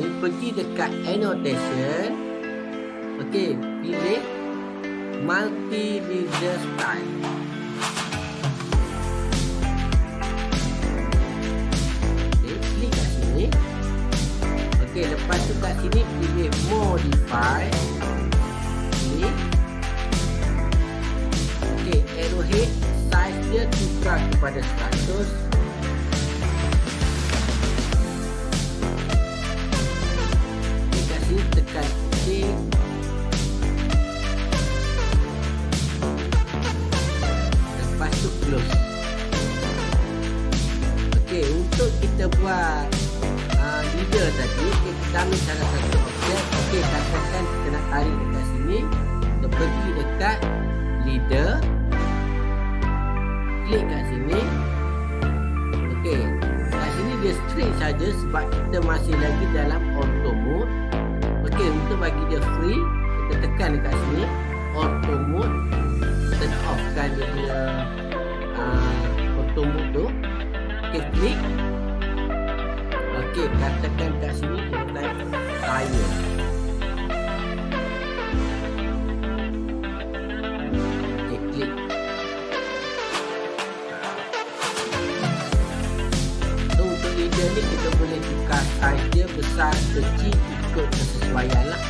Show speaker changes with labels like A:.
A: ni, pergi dekat annotation. Okey, pilih Multileader style. Okey, klik kat sini. Okey, lepas tu kat sini pilih Modify. Ni. Okey, arrowhead size dia tukar kepada 100. Okey, kat sini tekan OK. Lepas tu close. Okey, untuk kita buat leader tadi, kita ambil salah satu objek. Okey, katakan kita nak tarik dekat sini. Kita pergi dekat leader, klik kat sini. Okey, kat sini dia straight saja sebab kita masih lagi dalam auto mode. Okey, untuk bagi dia free, kita tekan dekat sini auto mode, turn off kan dia auto mode tu. Okey, klik. Okey, katakan kat sini kita type tire. Okey, klik. So, untuk leader ni kita boleh tukar size dia besar, kecil, ikut kesesuaian lah.